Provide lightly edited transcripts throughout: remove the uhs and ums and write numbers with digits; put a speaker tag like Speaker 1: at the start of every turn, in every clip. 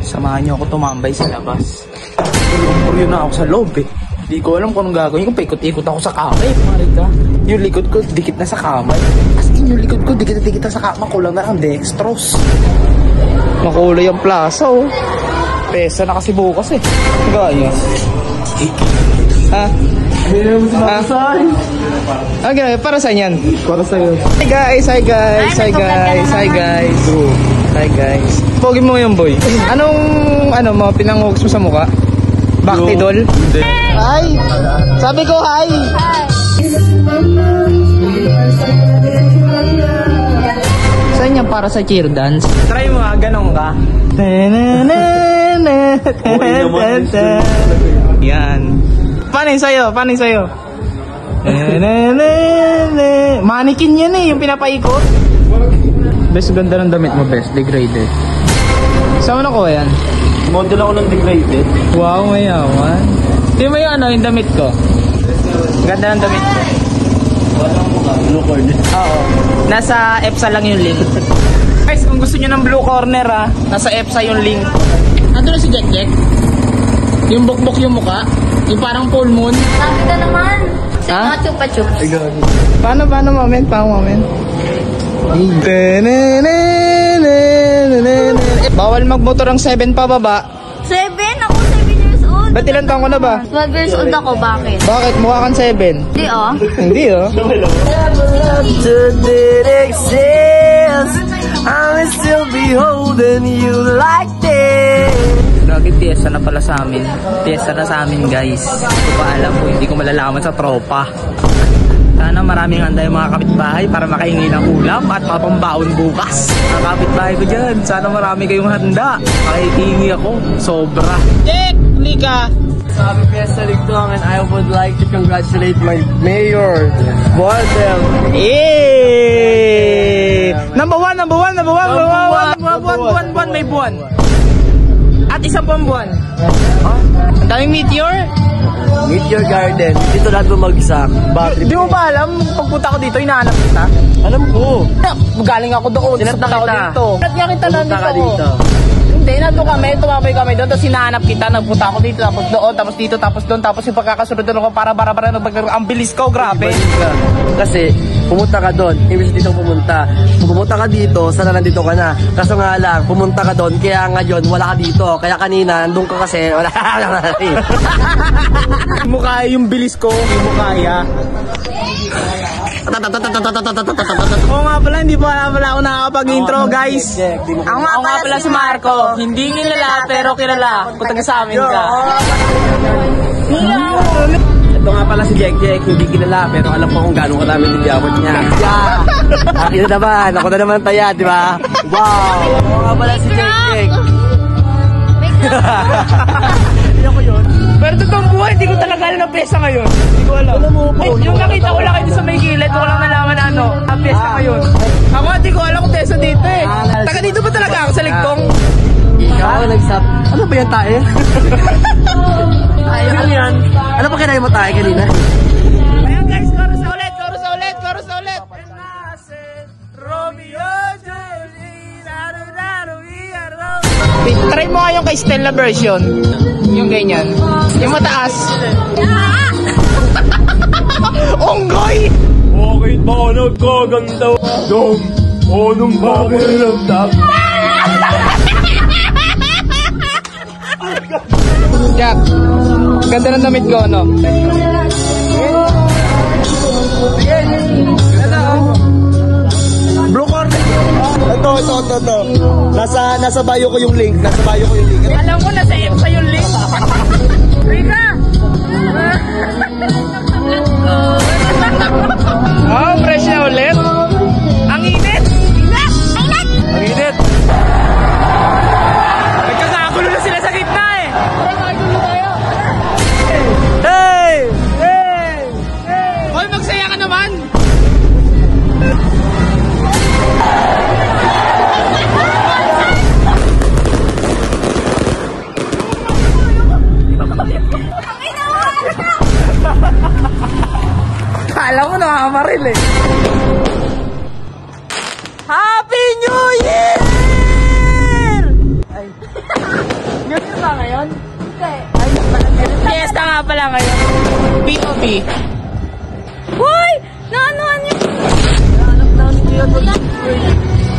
Speaker 1: Samahan niyo ako tumambay sa labas. Yun na ako sa loob eh. Hindi ko alam kung anong gagawin ko. Paikot-ikot ako sa kama eh. Marika. Yung likod ko, dikit na sa kama. As in, yung likod ko, dikit na sa kama. Kulang na ang dextrose. Makulay ang plaza oh. Pesa na kasi bukas eh. Gaya. Ha? Okay, para saan yan? Para sa'yo. Hi guys, hi guys, hi guys, hi guys. Hi guys. Pogi mo yung boy. Anong mga pinangugas mo sa mukha? Baktidol? Hindi. Hi! Sabi ko hi! Saan yan para sa cheer dance? Try mo ganun ka. Yan. Paano yung sayo? Paano yung sayo? Mannequin yan eh, yung pinapaikot. Best, ganda ng damit mo, best. Degraded. Saan mo nakuha yan?
Speaker 2: Model ako ng degraded.
Speaker 1: Wow, mayaman. Di mo yung yung damit ko? Ganda ng damit ko.
Speaker 2: Blue corner.
Speaker 1: Oo. Nasa EPSA lang yung link. Guys, kung gusto nyo ng blue corner nasa EPSA yung link. Nandun na si Jack Jack? Yung bukbok yung muka? Yung parang full moon?
Speaker 3: Sabi ka naman.
Speaker 1: Ha?
Speaker 3: Mga chupa-chups.
Speaker 1: Paano moment? Bawal magmotor ang 7 pababa.
Speaker 3: 7? Ako 7 years old.
Speaker 1: Ba't ilan taong ko na ba?
Speaker 3: 12 years old ako. Bakit?
Speaker 1: Bakit? Mukha kang 7.
Speaker 3: Hindi oh.
Speaker 1: Hindi oh.
Speaker 2: I'll still be holding you like this.
Speaker 1: Lagi piyesa na pala sa amin. Piyesa na sa amin guys. Hindi ko pa alam po, hindi ko malalaman sa tropa. Sana maraming handa yung mga kapitbahay para makahingi ng ulam at mapambaon bukas. Mga kapitbahay ko dyan, sana marami kayong handa. Makihingi ako, sobra. Jack, Lika!
Speaker 2: Happy Fiesta Ligtong, and I would like to congratulate my mayor, Bordel.
Speaker 1: Number one, buwan, may buwan. At isang buwan. Ang daming meteor.
Speaker 2: Meteor Garden. Dito lahat bumagsak. Battery.
Speaker 1: Di mo ba alam, pagpunta ko dito, hinahanap kita?
Speaker 2: Alam ko.
Speaker 1: Galing ako doon.
Speaker 2: Sinata
Speaker 1: ako
Speaker 2: kita.
Speaker 1: dito. Nga kita
Speaker 2: Pumunta ka dito.
Speaker 1: Hindi, nandun kami, tumabay kami doon, tapos hinahanap kita, nagpunta ako dito, tapos doon, tapos dito, tapos doon, tapos yung pagkakasunod doon ako para ang bilis ko, grabe.
Speaker 2: Kasi pumunta ka doon, imbis dito pumunta. Pumunta ka dito, sana nandito ka na. Kaso nga lang, pumunta ka doon, kaya ngayon wala ka dito. Kaya kanina, nandun ka kasi, wala ka na.
Speaker 1: Hindi mo kaya yung bilis ko, hindi mo kaya. Oo nga pala, hindi pa pala ako nakakapag-intro guys. Ako nga pala si Marco, hindi kilala pero kilala. Kung taga sa amin ka.
Speaker 2: Ito nga pala si Jack Jack, hindi kilala pero alam ko kung gano'ng karami yung diabot niya. Yeah! Akin na naman, ako na naman taya, di ba? Wow! Ito nga pala si Jack Jack. Hindi ako yun.
Speaker 1: Pero totoong buhay, hindi ko talaga alam ng pyesa ngayon. Hindi ko alam. Yung nakita ko lang kayo sa may gilid, ko lang nalaman ang pyesa ngayon. Ako hindi ko alam kung pyesa dito eh. Taga dito ba talaga ako sa Ligtong?
Speaker 2: Ikaw, nagsap. Ano ba yan tayo? Ano yan? Ano pa kinahin mo tayo kanina?
Speaker 1: Ayan guys, chorus na ulit. Romeo, try mo nga yung kay Stella version. Yung ganyan. Yung mataas. Onggoy!
Speaker 2: Bakit ba nagkaganda? Dom, anong pakiramdam?
Speaker 1: Jack, ganda ng damit ko, no?
Speaker 2: Blue corner. Ito. Nasa bio ko yung link.
Speaker 1: Alam ko, nasa EPSA yung link. Rika! Oh, fresh na ulit. Ang init! Ang init! Nagkakagulo na sila sa gitna eh. Nagkakagulo tayo. Hey! Hoy, magsaya ka naman! Alam mo, nakakamaril eh. Happy New Year! ngayon?
Speaker 3: Hindi.
Speaker 1: Fiesta nga pala ngayon. POV.
Speaker 3: Hoy! Naanoan niyo?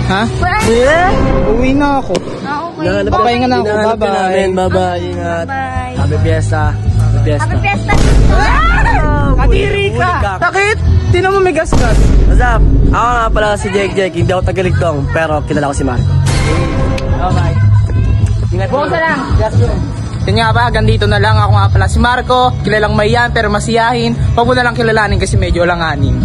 Speaker 1: Ha?
Speaker 3: Where?
Speaker 1: Uwi na ako.
Speaker 3: Ah, okay.
Speaker 2: Nahanap
Speaker 1: Papahinga na ako.
Speaker 2: hinahanap ka
Speaker 1: Bye-bye.
Speaker 2: namin. Bye-bye. Ingat.
Speaker 3: Bye.
Speaker 2: Happy Fiesta. Happy Fiesta.
Speaker 3: Happy Fiesta!
Speaker 1: Kadiri ka! Sakit! Tinan mo may gasgas.
Speaker 2: What's up? Ako nga pala si Jake. Hindi ako tagaligtong, pero kilala ko si Marco.
Speaker 1: Okay.
Speaker 2: Ingat
Speaker 1: Bukas na lang. Yun nga ba, ganito na lang. Ako nga pala si Marco. Kilalang mayan pero masiyahin. Pag mo na lang kilalanin kasi medyo langanin.